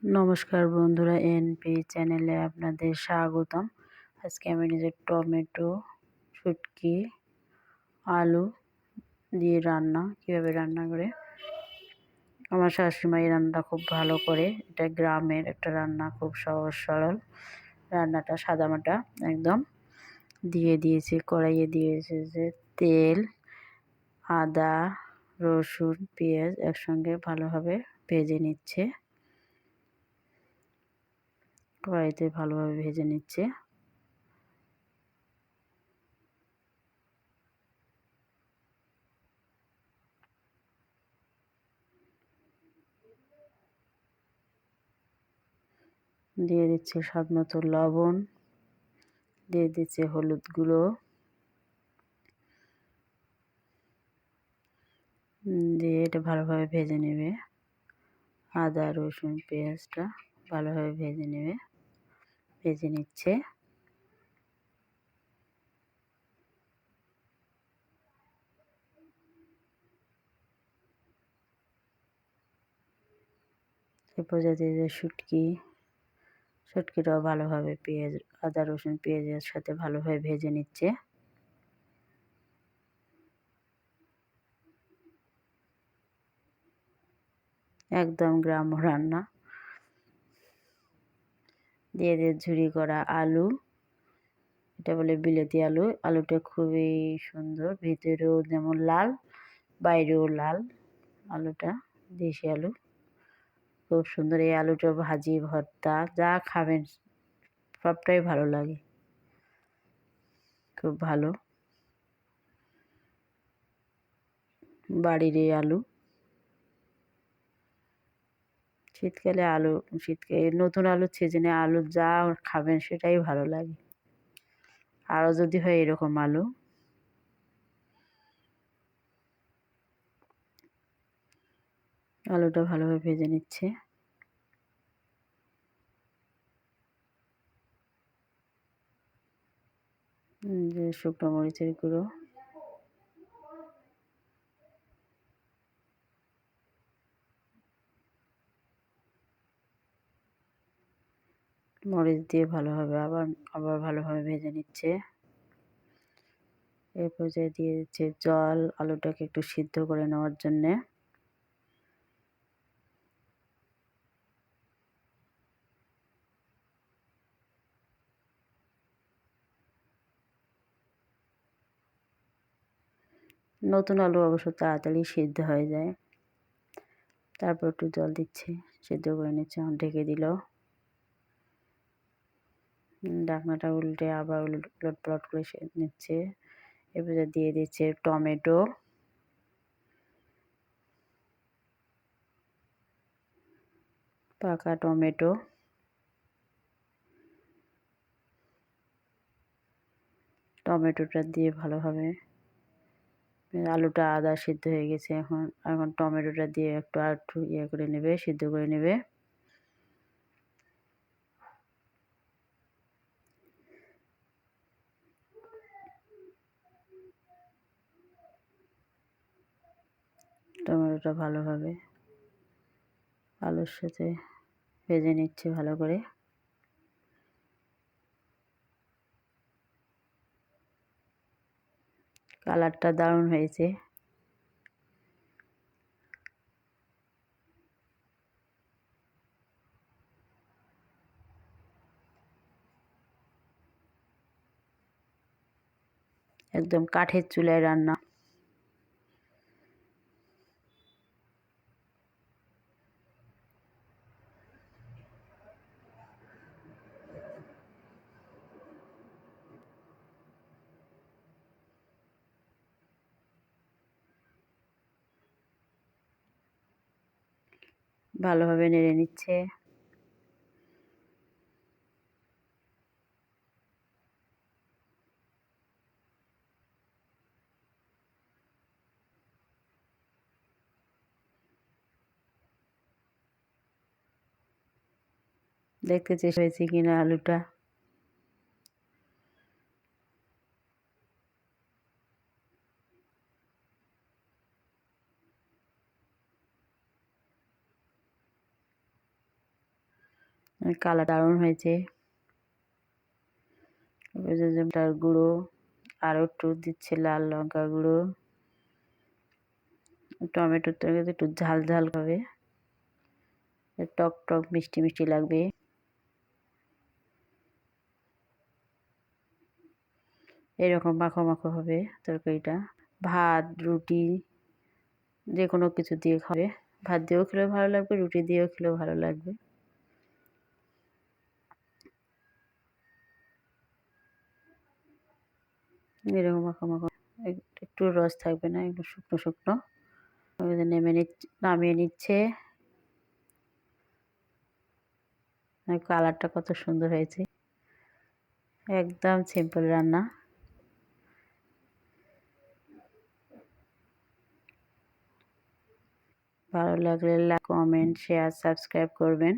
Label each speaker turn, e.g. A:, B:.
A: নমস্কার বন্ধুরা, এনপি চ্যানেলে আপনাদের স্বাগতম। আজকে আমি নিজের টমেটো, শুটকি, আলু দিয়ে কিভাবে রান্না করে। আমার শাশুড়িমা এই রান্নাটা খুব ভালো করে। এটা গ্রামের একটা রান্না, খুব সহজ সরল রান্নাটা, সাদামাটা একদম। দিয়েছি কড়াইয়ে, দিয়েছে যে তেল, আদা, রসুন, পেঁয়াজ একসঙ্গে ভালোভাবে ভেজে নিচ্ছে। কড়াইতে ভালোভাবে ভেজে নিচ্ছে। দিয়ে দিচ্ছে স্বাদ মতো লবণ, দিয়ে দিচ্ছে হলুদ গুঁড়ো, দিয়ে এটা ভালোভাবে ভেজে নেবে। আদা রসুন পেঁয়াজটা ভালোভাবে ভেজে নিচ্ছে। এরপর যাতে শুটকিটাও ভালোভাবে আদা রসুন পেঁয়াজের সাথে ভালোভাবে ভেজে নিচ্ছে। একদম গ্রাম্য রান্না। দিয়ে ঝুরি করা আলু, এটা বলে বিলেতি আলু। আলুটা খুবই সুন্দর, ভিতরেও যেমন লাল বাইরেও লাল। আলুটা দেশি আলু, খুব সুন্দর। এই আলুটা ভাজি ভর্তা যা খাবেন সবটাই ভালো লাগে, খুব ভালো। বাড়ির এই আলু, শীতকালে নতুন আলুর সিজনে আলু যা খাবেন সেটাই ভালো লাগে। আরও যদি হয় এরকম আলুটা ভালোভাবে ভেজে নিচ্ছে। যে শুকনো মরিচের গুঁড়ো, মরিচ দিয়ে ভালোভাবে আবার ভালোভাবে ভেজে নিচ্ছে। এই পর্যায়ে দিয়ে দিচ্ছে জল, আলুটাকে একটু সিদ্ধ করে নেওয়ার জন্যে। নতুন আলু অবশ্য তাড়াতাড়ি সিদ্ধ হয়ে যায়। তারপর একটু জল দিচ্ছে, সিদ্ধ করে নিচ্ছে। এখন ঢেকে দিল। ঢাকনাটা উল্টে আবার উলটপালট করে নিচ্ছে। এবারে দিয়ে দিচ্ছে টমেটো, পাকা টমেটো। টমেটোটা দিয়ে ভালোভাবে, আলুটা আদা সিদ্ধ হয়ে গেছে। এখন টমেটোটা দিয়ে একটু করে নেবে, সিদ্ধ করে নেবে। টমেটোটা ভালোভাবে আলুর সাথে ভেজে নিচ্ছে ভালো করে। কালারটা দারুণ হয়েছে। একদম কাঠের চুলায় রান্না। ভালোভাবে নেড়ে নিচ্ছে। দেখতে চেষ্টা হয়েছে কিনা আলুটা। কালার দারুণ হয়েছে। গুঁড়ো আরও একটু দিচ্ছে লাল লঙ্কা গুঁড়ো। টমেটোর তরকারিতে একটু ঝাল ঝাল হবে, টক টক মিষ্টি মিষ্টি লাগবে। এরকম মাখো মাখো হবে তরকারিটা। ভাত রুটি যে কোনো কিছু দিয়ে খাবে, ভাত দিয়েও খেলেও ভালো লাগবে, রুটি দিয়েও খেলেও ভালো লাগবে। এরকম মাখো মাখো, একটু রস থাকবে না, একটু শুকনো শুকনো। নামিয়ে নিচ্ছে। কালারটা কত সুন্দর হয়েছে, একদম সিম্পল রান্না। ভালো লাগলে লাইক কমেন্ট শেয়ার সাবস্ক্রাইব করবেন।